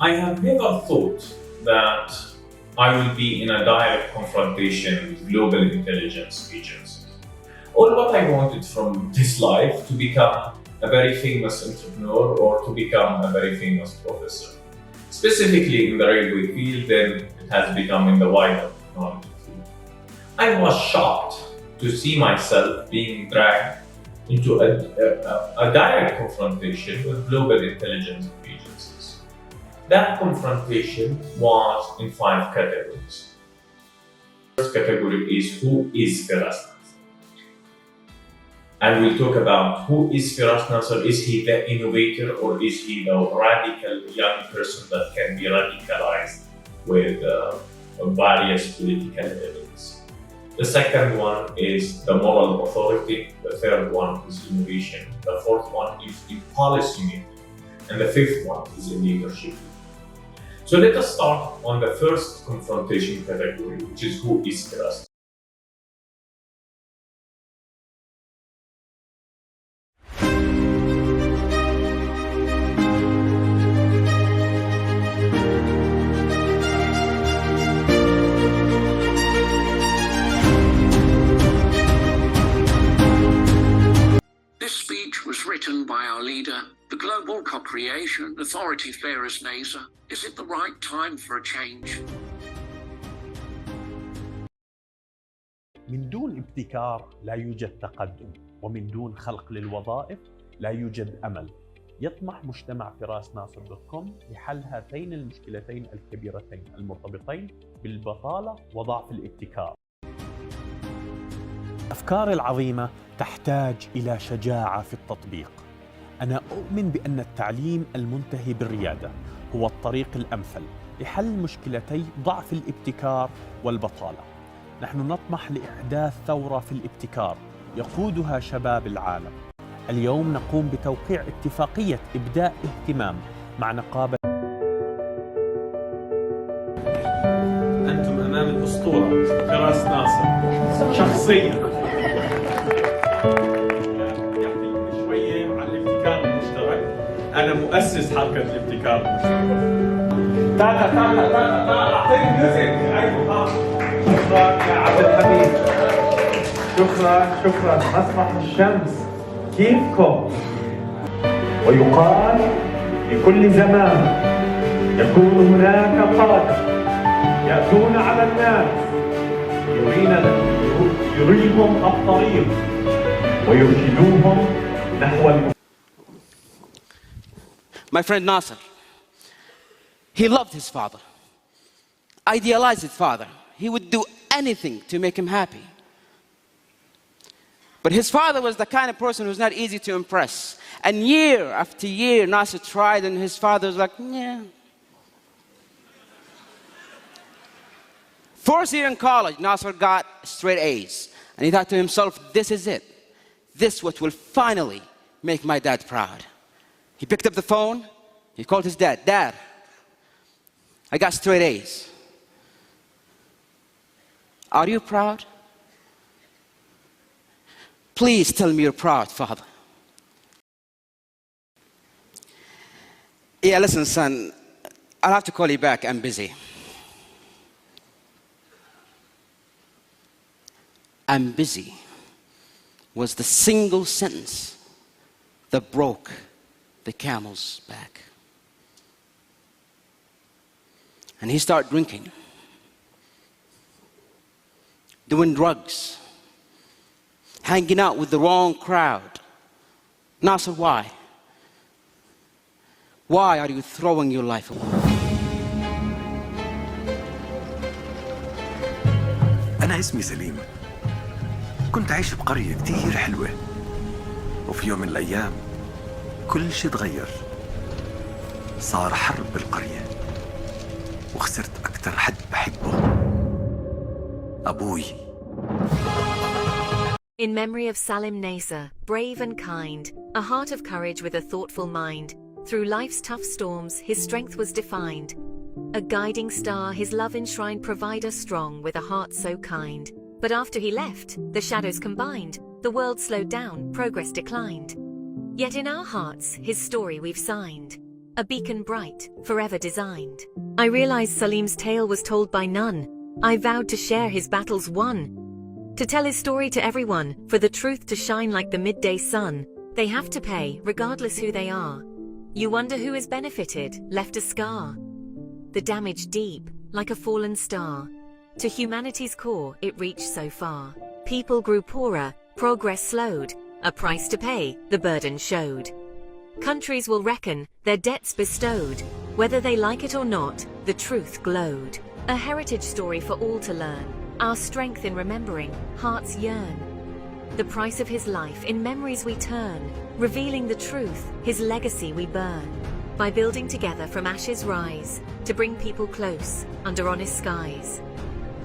I have never thought that I will be in a direct confrontation with global intelligence agencies. All what I wanted from this life to become a very famous entrepreneur or to become a very famous professor. Specifically in the railway field, then it has become in the wider technology field. I was shocked to see myself being dragged into a direct confrontation with global intelligence agencies. That confrontation was in 5 categories. The first category is who is Feras Naser? And we'll talk about who is Feras Naser. Is he the innovator or is he the radical young person that can be radicalized with various political elements? The second one is the moral authority. The third one is innovation. The fourth one is in policy making. And the fifth one is in leadership. So let us start on the first confrontation category, which is who is Feras. Written by our leader, the global co-creation authority Feras Naser. Is it the right time for a change? من دون ابتكار لا يوجد تقدم، ومن دون خلق للوظائف لا يوجد أمل. يطمح مجتمع فراس ناصر .com لحل هاتين المشكلتين الكبيرتين المرتبطين بالبطالة وضعف الابتكار. الأفكار العظيمة تحتاج إلى شجاعة في التطبيق. أنا أؤمن بأن التعليم المنتهي بالريادة هو الطريق الأمثل لحل مشكلتي ضعف الابتكار والبطالة. نحن نطمح لإحداث ثورة في الابتكار يقودها شباب العالم. اليوم نقوم بتوقيع اتفاقية إبداء اهتمام مع نقابة. أنتم أمام الأسطورة فراس ناصر شخصيا. أنا مؤسس حركة الابتكار المشترك. تعال أعطيني ميوزك. أيوه شكرا يا عبد الحميد. شكرا مسرح الشمس كيفكم؟ ويقال في كل زمان يكون هناك قادة يأتون على الناس يريهم الطريق ويرشدوهم نحو. My friend Nasser, he loved his father, idealized his father. He would do anything to make him happy. But his father was the kind of person who's not easy to impress. And year after year, Nasser tried, and his father was like, yeah. First year in college, Nasser got straight A's. And he thought to himself, this is it. This what will finally make my dad proud. He picked up the phone, he called his dad. Dad, I got straight A's. Are you proud? Please tell me you're proud, Father. Yeah, listen, son, I'll have to call you back. I'm busy. I'm busy was the single sentence that broke the camel's back. And he started drinking, doing drugs, hanging out with the wrong crowd. Nasser, why? Why are you throwing your life away? أنا اسمي سليم. كنت عايش بقرية كتير حلوة، وفي يوم من الأيام كل شي تغير. صار حرب بالقرية، وخسرت أكتر حد بحبه، أبوي. In memory of Salim Naser, brave and kind, a heart of courage with a thoughtful mind. Through life's tough storms, his strength was defined. A guiding star, his love enshrined, provider strong with a heart so kind. But after he left, the shadows combined. The world slowed down, progress declined. Yet in our hearts, his story we've signed. a beacon bright, forever designed. I realized Salim's tale was told by none. I vowed to share his battles won, to tell his story to everyone, for the truth to shine like the midday sun. They have to pay, regardless who they are. You wonder who has benefited, left a scar. The damage deep, like a fallen star. To humanity's core, it reached so far. People grew poorer, progress slowed. A price to pay, the burden showed. Countries will reckon, their debts bestowed. Whether they like it or not, the truth glowed. A heritage story for all to learn. Our strength in remembering, hearts yearn. The price of his life, in memories we turn. Revealing the truth, his legacy we burn. By building together from ashes rise, to bring people close, under honest skies.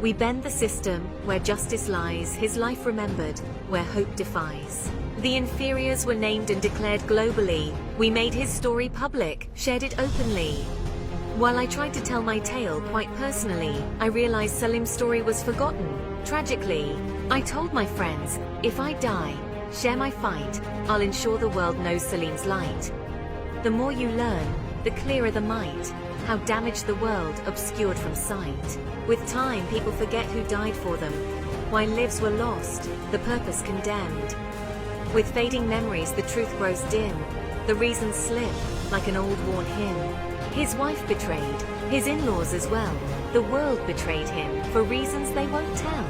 We bend the system, where justice lies, his life remembered, where hope defies. The inferiors were named and declared globally. We made his story public, shared it openly. While I tried to tell my tale quite personally, I realized Salim's story was forgotten. Tragically, I told my friends, if I die, share my fight, I'll ensure the world knows Salim's light. The more you learn, the clearer the might, how damaged the world, obscured from sight. With time, people forget who died for them, while lives were lost, the purpose condemned. With fading memories, the truth grows dim, the reasons slip, like an old worn hymn. His wife betrayed, his in-laws as well. The world betrayed him, for reasons they won't tell.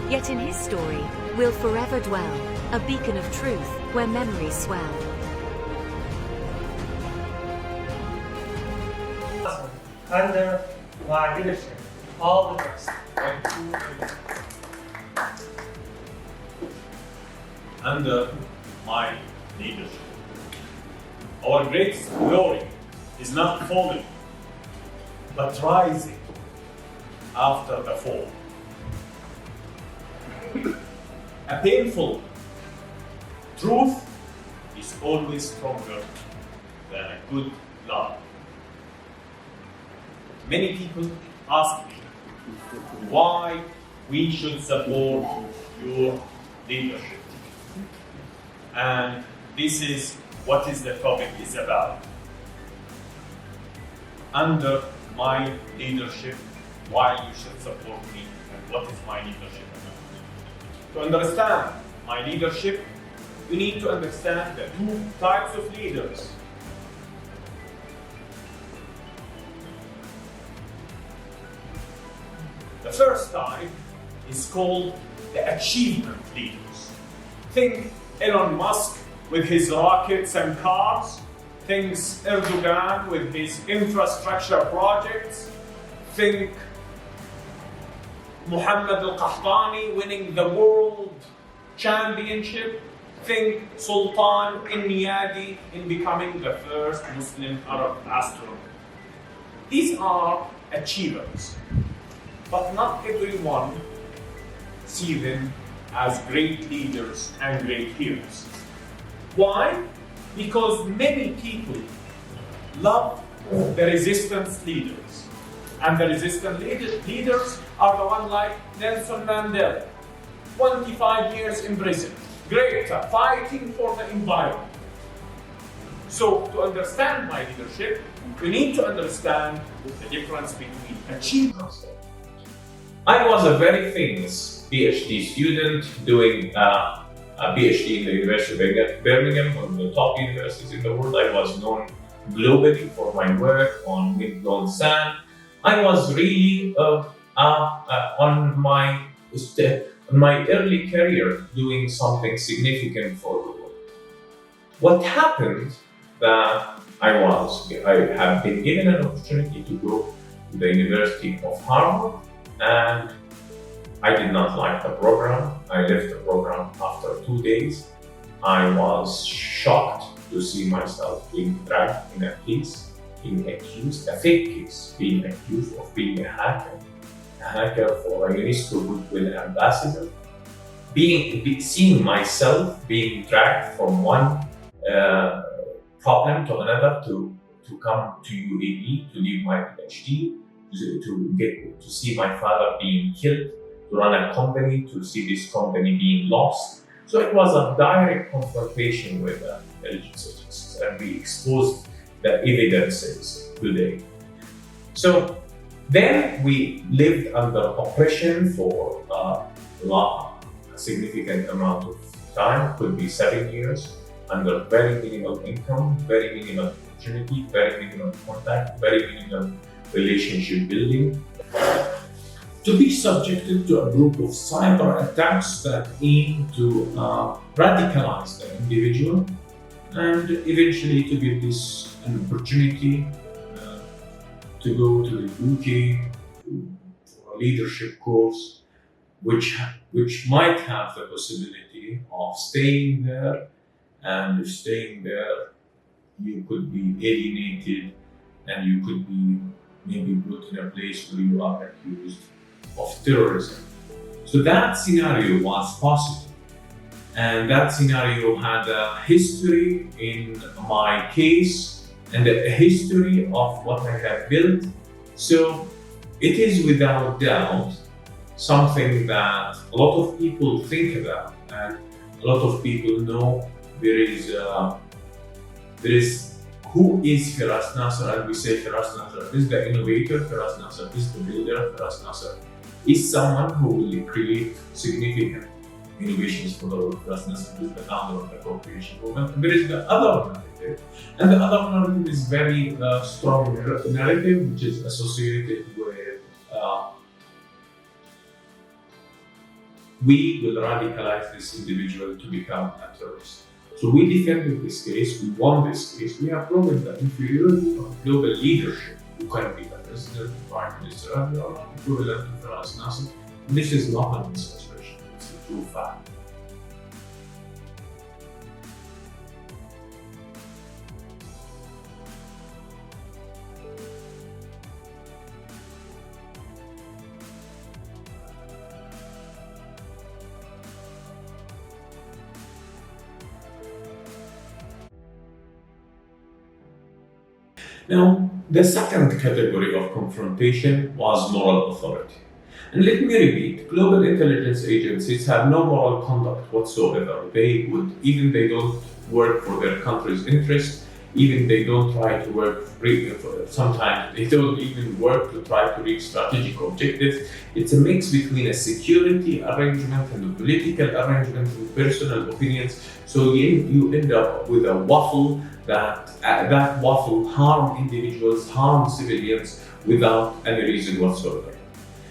Yet in his story, we'll forever dwell, a beacon of truth, where memories swell. Under my leadership, all the best. Under my leadership, our greatest glory is not falling, but rising after the fall. A painful truth is always stronger than a good lie. Many people ask me why we should support your leadership. And this is what the topic is about. Under my leadership, why you should support me, and what is my leadership about. To understand my leadership, you need to understand the two types of leaders. The first type is called the achievement leaders. Think Elon Musk with his rockets and cars. Think Erdogan with his infrastructure projects. Think Mohammed Al-Qahtani winning the world championship. Think Sultan Al-Niyadi in becoming the first Muslim Arab astronaut. These are achievers, but not everyone see them as great leaders and great heroes. Why? Because many people love the resistance leaders. And the resistance leaders are the ones like Nelson Mandela, 25 years in prison, Greta, fighting for the environment. So to understand my leadership, we need to understand the difference between achievers. I was a very famous PhD student doing a PhD in the University of Birmingham, one of the top universities in the world. I was known globally for my work on wind-blown sand. I was really on my early career doing something significant for the world. What happened that I have been given an opportunity to go to the University of Harvard, and I did not like the program. I left the program after 2 days. I was shocked to see myself being dragged in a case, being accused, a fake case, being accused of being a hacker for a UNESCO Goodwill Ambassador, seeing myself being dragged from one problem to another to come to UAE to leave my PhD, to see my father being killed, to run a company, to see this company being lost. So it was a direct confrontation with intelligence agencies, and we exposed the evidences today. So then we lived under oppression for a significant amount of time, could be 7 years, under very minimal income, very minimal opportunity, very minimal contact, very minimal relationship building, to be subjected to a group of cyber attacks that aim to radicalize the individual and eventually to give this an opportunity to go to the UK for a leadership course, which might have the possibility of staying there, and if staying there, you could be alienated and you could be maybe put in a place where you are accused of terrorism. So that scenario was possible. And that scenario had a history in my case and a history of what I have built. So it is without doubt something that a lot of people think about, and a lot of people know. There is who is Feras Naser, and we say Feras Naser is the innovator, Feras Naser is the builder, Feras Naser is someone who will create significant innovations for the world. Feras Naser is the founder of the co-creation movement. And there is the other narrative, and the other narrative is very strong narrative, which is associated with we will radicalize this individual to become a terrorist. So we defended this case, we won this case, we have proven the inferiority of global leadership. You can be the president, the prime minister, and you are not equivalent to Feras Naser. This is not a misconception, it's a true fact. Now, the second category of confrontation was moral authority. And let me repeat, global intelligence agencies have no moral conduct whatsoever. They don't work for their country's interest, even they don't try to work, sometimes they don't even work to try to reach strategic objectives. It's a mix between a security arrangement and a political arrangement and personal opinions. So you end up with a waffle that waffle harm individuals, harm civilians without any reason whatsoever.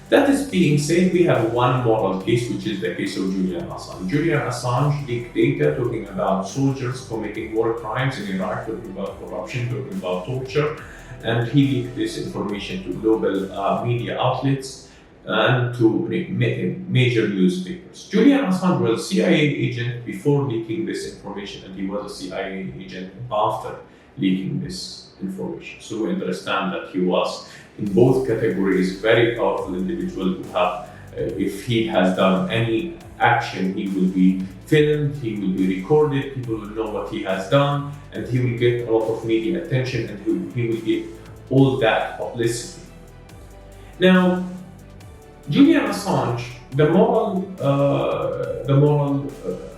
That is being said, we have one moral case, which is the case of Julian Assange. Julian Assange leaked data talking about soldiers committing war crimes in Iraq, talking about corruption, talking about torture, and he leaked this information to global media outlets and to major newspapers. Julian Assange was a CIA agent before leaking this information, and he was a CIA agent after leaking this information. So we understand that he was in both categories very powerful individual who have, if he has done any action, he will be filmed, he will be recorded, people will know what he has done, and he will get a lot of media attention, and he will get all that publicity. Now, Julian Assange, the moral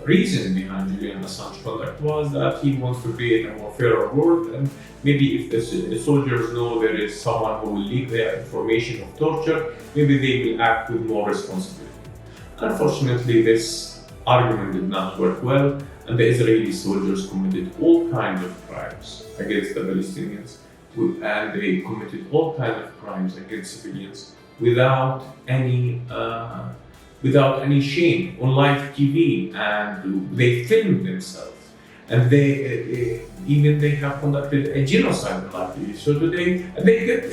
reason behind Julian Assange's conduct was that he wants to create a more fairer world, and maybe if the soldiers know there is someone who will leak their information of torture, maybe they will act with more responsibility. Unfortunately, this argument did not work well, and the Israeli soldiers committed all kinds of crimes against the Palestinians, and they committed all kinds of crimes against civilians without any shame on live TV, and they filmed themselves, and they have conducted a genocide on live TV. So today they get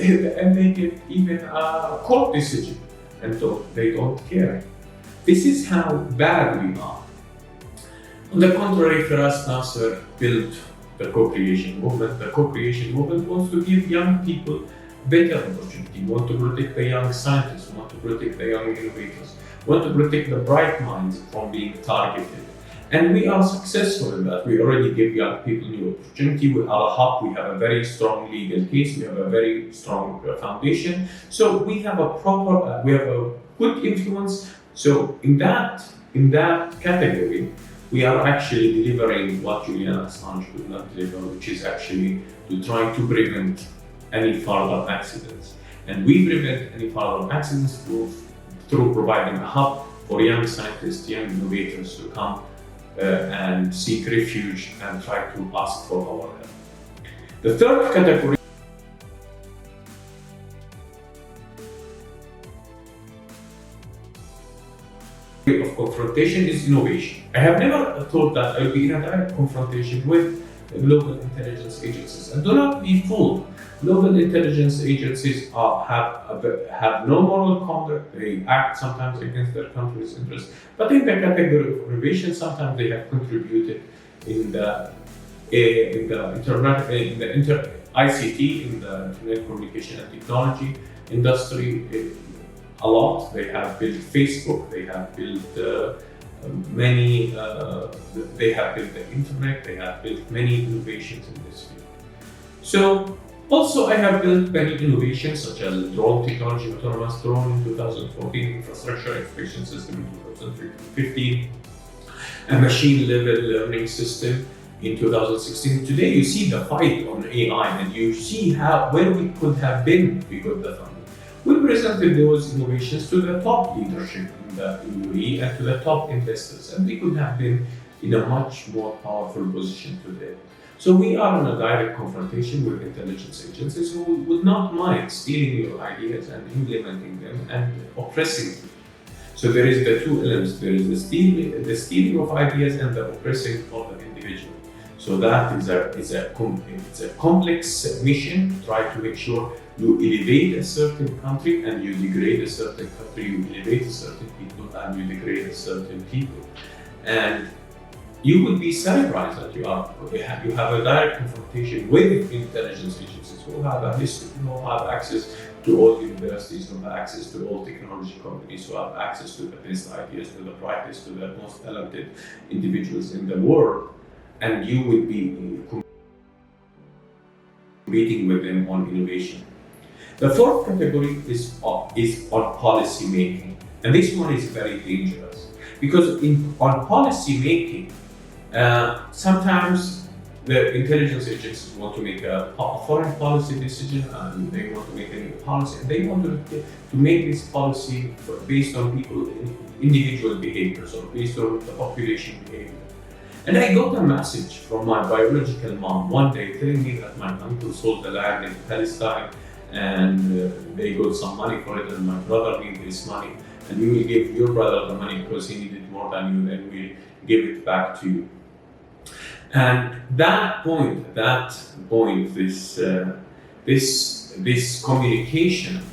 even a court decision, and they don't care. This is how bad we are. On the contrary, Feras Naser built the co-creation movement. The co-creation movement wants to give young people better opportunity, want to protect the young scientists, want to protect the young innovators, want to protect the bright minds from being targeted. And we are successful in that. We already give young people new opportunity. We are a hub, we have a very strong legal case, we have a very strong foundation. So we have we have a good influence. So in that category, we are actually delivering what Julian Assange could not deliver, which is actually to try to prevent any further accidents. And we prevent any further accidents through providing a hub for young scientists, young innovators to come and seek refuge and try to ask for our help. The third category of confrontation is innovation. I have never thought that I will be in a direct confrontation with global intelligence agencies. And do not be fooled. Global intelligence agencies have no moral conduct. They act sometimes against their country's interests. But in the category of innovation, sometimes they have contributed in the ICT, in the Internet Communication and Technology industry a lot. They have built Facebook. They have built they have built the internet. They have built many innovations in this field. So. Also, I have built many innovations such as drone technology, autonomous drone in 2014, infrastructure extraction system in 2015, a machine level learning system in 2016. Today, you see the fight on AI, and you see where we could have been if we got the funding. We presented those innovations to the top leadership in the UAE and to the top investors, and we could have been in a much more powerful position today. So we are in a direct confrontation with intelligence agencies who would not mind stealing your ideas and implementing them and oppressing you. So there is the two elements. There is the stealing of ideas and the oppressing of the individual. So that is a complex mission to try to make sure you elevate a certain country and you degrade a certain country, you elevate a certain people and you degrade a certain people. And you will be surprised that you have a direct confrontation with intelligence agencies who have a history, who have access to all universities, who have access to all technology companies, who have access to the best ideas, to the brightest, to the most talented individuals in the world, and you will be competing with them on innovation. The fourth category is on policy making, and this one is very dangerous because on policy making, sometimes the intelligence agencies want to make a foreign policy decision and they want to make a new policy and they want to make this policy based on individual behaviors or based on the population behavior. And I got a message from my biological mom one day telling me that my uncle sold the land in Palestine and they got some money for it and my brother needs this money and we will give your brother the money because he needed more than you and we'll give it back to you. And that point, this communication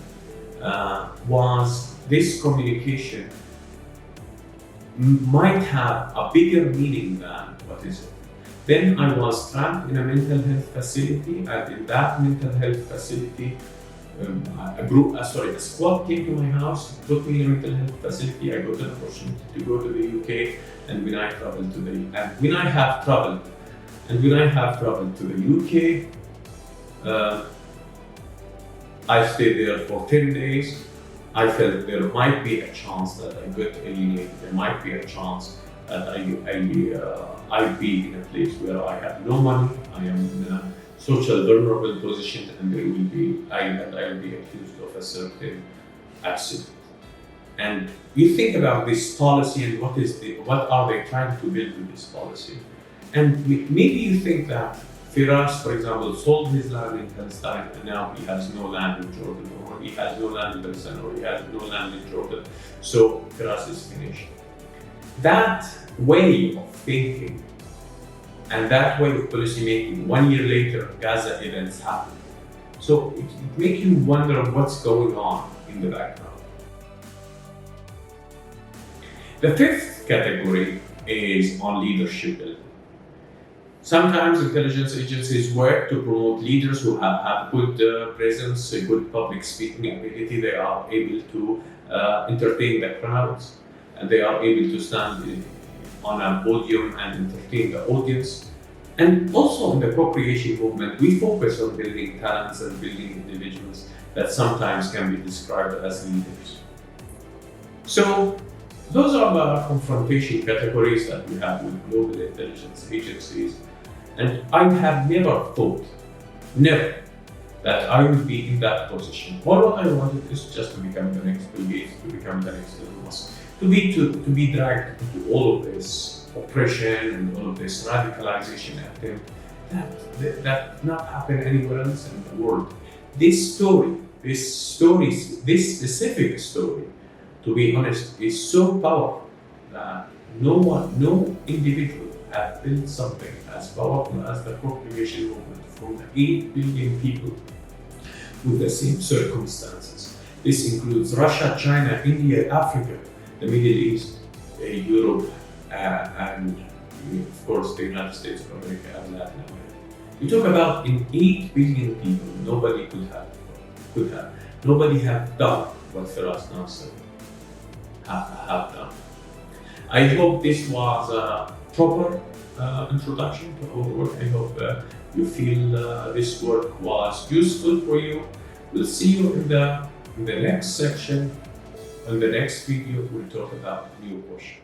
might have a bigger meaning than what is it. Then I was trapped in a mental health facility, and in that mental health facility, a squad came to my house, put me in a mental health facility. I got an opportunity to go to the UK, and when I have traveled to the UK, I stayed there for 10 days. I felt there might be a chance that I got alienated. There might be a chance that I'd be in a place where I have no money. I am in a social vulnerable position, and I'll be accused of a certain accident. And you think about this policy and what are they trying to build with this policy? And maybe you think that Feras, for example, sold his land in Palestine and now he has no land in Jordan, or he has no land in Palestine, or he has no land in Jordan, so Feras is finished. That way of thinking and that way of policy making, 1 year later, Gaza events happen. So it makes you wonder what's going on in the background. The fifth category is on leadership building. Sometimes intelligence agencies work to promote leaders who have good presence, a good public speaking ability. They are able to entertain the crowds, and they are able to stand on a podium and entertain the audience. And also in the co-creation movement, we focus on building talents and building individuals that sometimes can be described as leaders. So Those are the confrontation categories that we have with global intelligence agencies. And I have never thought, never, that I would be in that position. All what I wanted is just to become the next Bill Gates, to become the next Elon Musk, to be dragged into all of this oppression and all of this radicalization attempt. That not happen anywhere else in the world. This specific story, to be honest, is so powerful that no individual has built something as powerful as the co-creation movement from 8 billion people with the same circumstances. This includes Russia, China, India, Africa, the Middle East, Europe, and of course the United States of America and Latin America. You talk about in 8 billion people, nobody nobody have done what Feras Naser have done. I hope this was a proper introduction to our work. I hope you feel this work was useful for you. We'll see you in the next section. In the next video, we'll talk about new question.